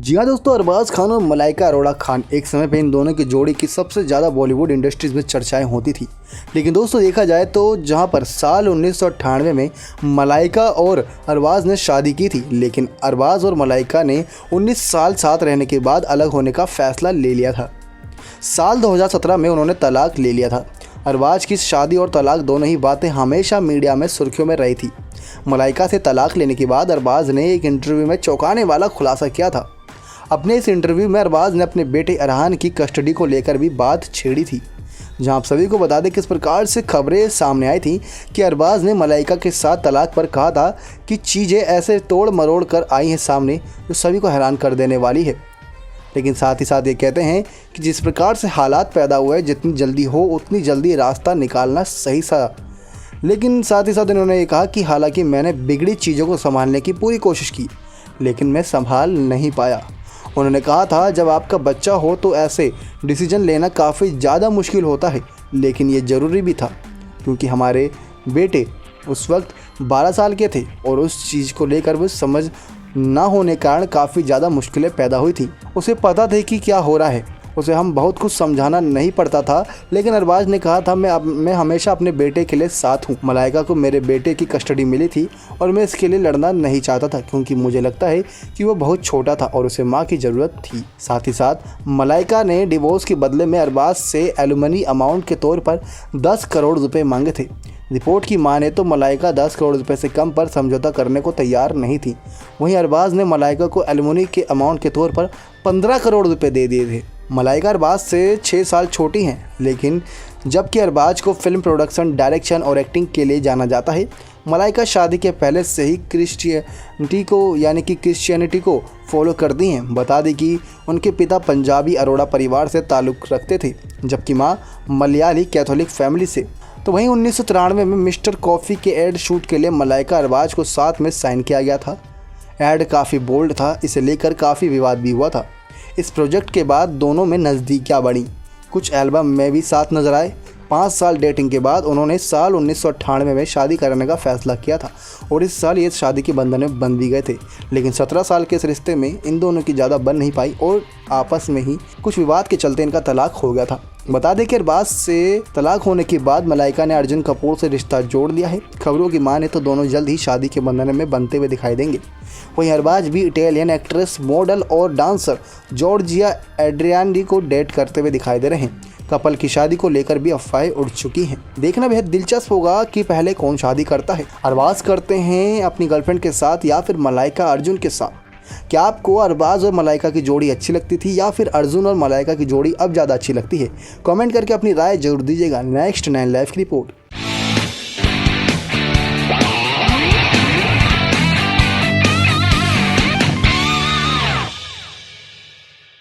जी हाँ दोस्तों, अरबाज खान और मलाइका अरोड़ा खान एक समय पे इन दोनों की जोड़ी की सबसे ज़्यादा बॉलीवुड इंडस्ट्रीज़ में चर्चाएं होती थी। लेकिन दोस्तों देखा जाए तो जहाँ पर साल 1998 में मलाइका और अरबाज ने शादी की थी, लेकिन अरबाज और मलाइका ने 19 साल साथ रहने के बाद अलग होने का फैसला ले लिया था। साल 2017 में उन्होंने तलाक ले लिया था। अरबाज की शादी और तलाक दोनों ही बातें हमेशा मीडिया में सुर्खियों में रही थी। मलाइका से तलाक लेने के बाद अरबाज ने एक इंटरव्यू में चौंकाने वाला खुलासा किया था। अपने इस इंटरव्यू में अरबाज ने अपने बेटे अरहान की कस्टडी को लेकर भी बात छेड़ी थी, जहां आप सभी को बता दें किस प्रकार से खबरें सामने आई थी कि अरबाज ने मलाइका के साथ तलाक पर कहा था कि चीज़ें ऐसे तोड़ मरोड़ कर आई हैं सामने जो सभी को हैरान कर देने वाली है। लेकिन साथ ही साथ ये कहते हैं कि जिस प्रकार से हालात पैदा हुए, जितनी जल्दी हो उतनी जल्दी रास्ता निकालना सही सा। लेकिन साथ ही साथ इन्होंने ये कहा कि हालांकि मैंने बिगड़ी चीज़ों को संभालने की पूरी कोशिश की, लेकिन मैं संभाल नहीं पाया। उन्होंने कहा था जब आपका बच्चा हो तो ऐसे डिसीजन लेना काफ़ी ज़्यादा मुश्किल होता है, लेकिन ये ज़रूरी भी था क्योंकि हमारे बेटे उस वक्त 12 साल के थे और उस चीज़ को लेकर वो समझ ना होने के कारण काफ़ी ज़्यादा मुश्किलें पैदा हुई थी। उसे पता था कि क्या हो रहा है, उसे हम बहुत कुछ समझाना नहीं पड़ता था, लेकिन अरबाज ने कहा था मैं हमेशा अपने बेटे के लिए साथ हूँ। मलाइका को मेरे बेटे की कस्टडी मिली थी और मैं इसके लिए लड़ना नहीं चाहता था क्योंकि मुझे लगता है कि वो बहुत छोटा था और उसे माँ की ज़रूरत थी। साथ ही साथ मलाइका ने डिवोर्स के बदले में अरबाज से एलुमनी अमाउंट के तौर पर 10 करोड़ रुपये मांगे थे। रिपोर्ट की माने तो मलाइका 10 करोड़ रुपए से कम पर समझौता करने को तैयार नहीं थी। वहीं अरबाज ने मलाइका को एलुमनी के अमाउंट के तौर पर 15 करोड़ रुपए दे दिए थे। मलाइका अरबाज से 6 साल छोटी हैं, लेकिन जबकि अरबाज को फिल्म प्रोडक्शन, डायरेक्शन और एक्टिंग के लिए जाना जाता है। मलाइका शादी के पहले से ही क्रिश्चियनिटी को फॉलो करती हैं। बता दें कि उनके पिता पंजाबी अरोड़ा परिवार से ताल्लुक़ रखते थे, जबकि माँ मलयाली कैथोलिक फैमिली से। तो वहीं 1993 में मिस्टर कॉफ़ी के एड शूट के लिए मलाइका अरबाज को साथ में साइन किया गया था। एड काफ़ी बोल्ड था, इसे लेकर काफ़ी विवाद भी हुआ था। इस प्रोजेक्ट के बाद दोनों में नज़दीकियाँ बढ़ी, कुछ एल्बम में भी साथ नजर आए। 5 साल डेटिंग के बाद उन्होंने साल 1998 में शादी करने का फैसला किया था और इस साल ये शादी के बंधन में बंध भी गए थे। लेकिन 17 साल के इस रिश्ते में इन दोनों की ज़्यादा बन नहीं पाई और आपस में ही कुछ विवाद के चलते इनका तलाक हो गया था। बता दें कि अरबाज से तलाक होने के बाद मलाइका ने अर्जुन कपूर से रिश्ता जोड़ लिया है। खबरों की माने तो दोनों जल्द ही शादी के बंधन में बनते हुए दिखाई देंगे। वहीं अरबाज भी इटालियन एक्ट्रेस, मॉडल और डांसर जॉर्जिया एड्रियानी को डेट करते हुए दिखाई दे रहे हैं। कपल की शादी को लेकर भी अफवाहें उड़ चुकी हैं। देखना बेहद दिलचस्प होगा कि पहले कौन शादी करता है, अरबाज करते हैं अपनी गर्लफ्रेंड के साथ या फिर मलाइका अर्जुन के साथ। क्या आपको अरबाज और मलाइका की जोड़ी अच्छी लगती थी या फिर अर्जुन और मलाइका की जोड़ी अब ज़्यादा अच्छी लगती है? कमेंट करके अपनी राय जरूर दीजिएगा। नेक्स्ट 9 लाइव की रिपोर्ट।